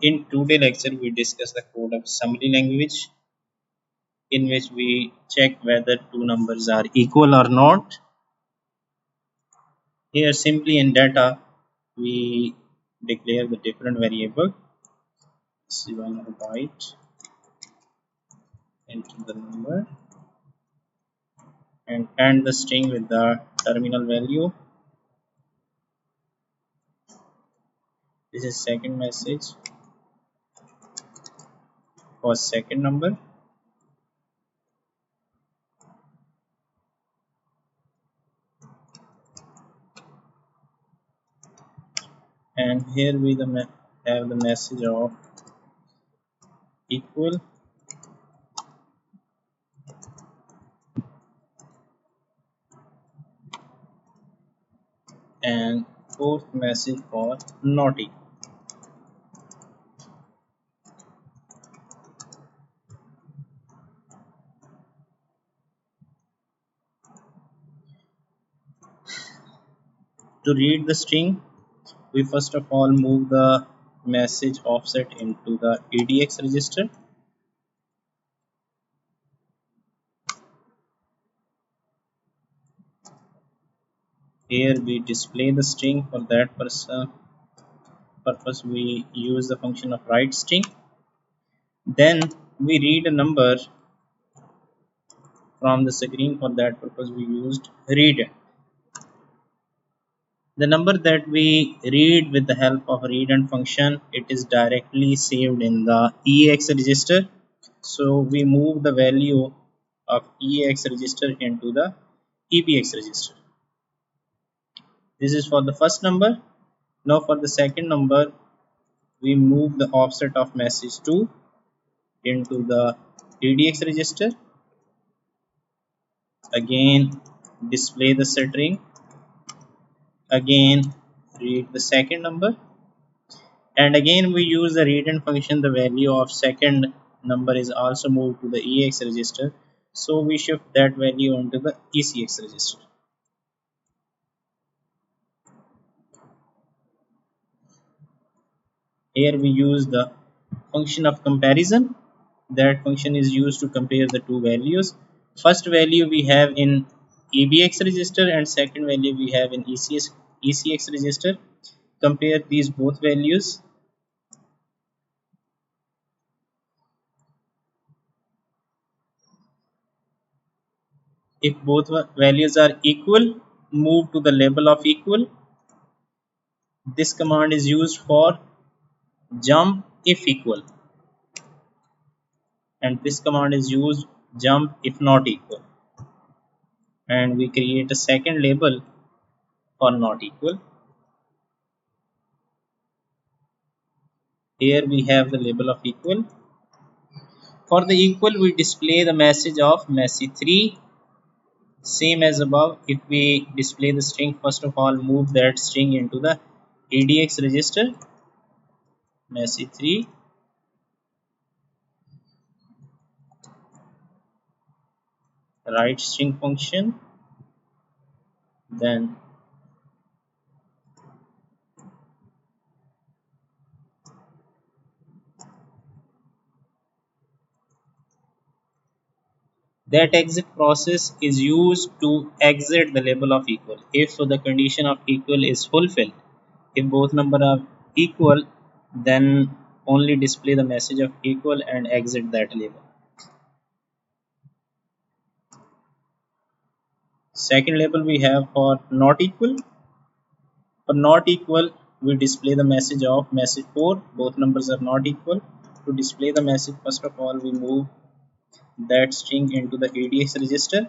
In today's lecture, we discuss the code of summary language, in which we check whether two numbers are equal or not. Here, simply in data, we declare the different variable. So you want to write into the number and end the string with the terminal value. This is second message for second number. And here we have the message of equal, and fourth message for not equal. To read the string, we first of all move the message offset into the EDX register. Here we display the string. For that purpose we use the function of write string. Then we read a number from the screen. For that purpose we used read. The number that we read with the help of readend function, it is directly saved in the EX register. So we move the value of EX register into the EBX register. This is for the first number. Now for the second number, we move the offset of message 2 into the EDX register. Again display the string. Again read the second number. And again we use the readend function. The value of second number is also moved to the EX register. So we shift that value into the ECX register. Here we use the function of comparison. That function is used to compare the two values. First value we have in EBX register and second value we have in ECX register. Compare these both values. If both values are equal, move to the label of equal. This command is used for jump if equal, and this command is used jump if not equal. And we create a second label for not equal. Here we have the label of equal. For the equal, we display the message of message 3. Same as above, if we display the string, first of all move that string into the EDX register, message 3. Write string function, then that exit process is used to exit the label of equal if the condition of equal is fulfilled. If both numbers are equal, then only display the message of equal and exit that label. Second label we have for not equal. For not equal, we display the message of message 4. Both numbers are not equal. To display the message, first of all we move that string into the EDX register.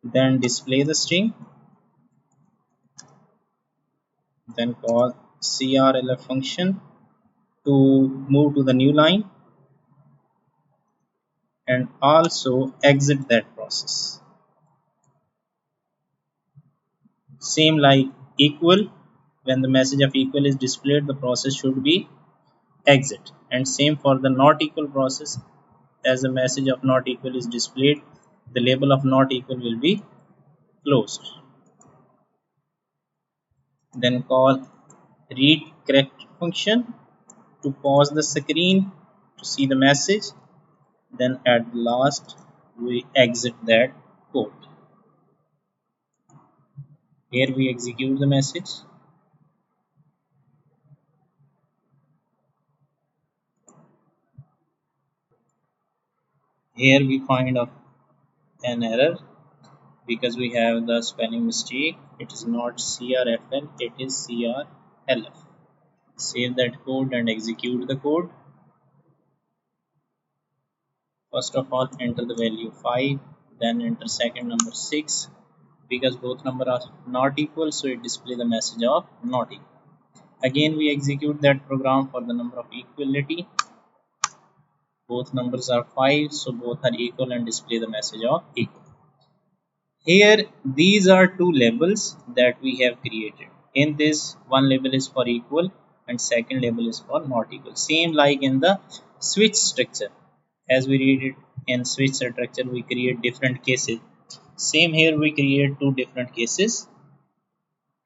Then display the string. Then call crlf function to move to the new line and also exit that process. Same like equal, when the message of equal is displayed, the process should be exit, and same for the not equal process. As the message of not equal is displayed, the label of not equal will be closed. then call read correct function to pause the screen to see the message, then at last we exit that code. Here we execute the message. Here we find an error because we have the spelling mistake. It is not CRFL, it is CRLF. Save that code and execute the code. First of all, enter the value 5, then enter second number 6. Because both numbers are not equal, so it displays the message of not equal. Again, we execute that program for the number of equality. Both numbers are 5, so both are equal and display the message of equal. Here, these are two labels that we have created. In this, one label is for equal and second label is for not equal. Same like in the switch structure. As we read it in switch structure, we create different cases. Same here, we create two different cases,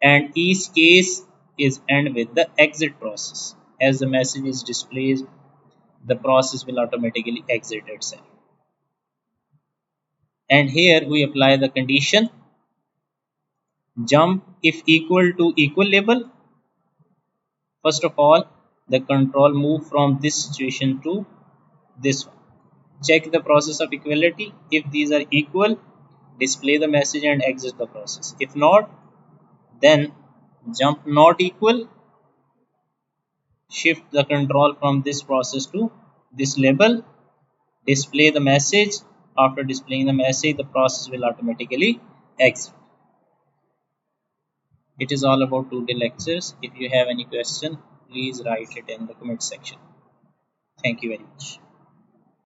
and each case is end with the exit process. As the message is displayed, the process will automatically exit itself. And here we apply the condition jump if equal to equal label. First of all, the control move from this situation to this one. Check the process of equality. If these are equal, display the message and exit the process. If not, then jump not equal, shift the control from this process to this label, display the message. After displaying the message, the process will automatically exit. It is all about today lectures. If you have any question, please write it in the comment section. Thank you very much.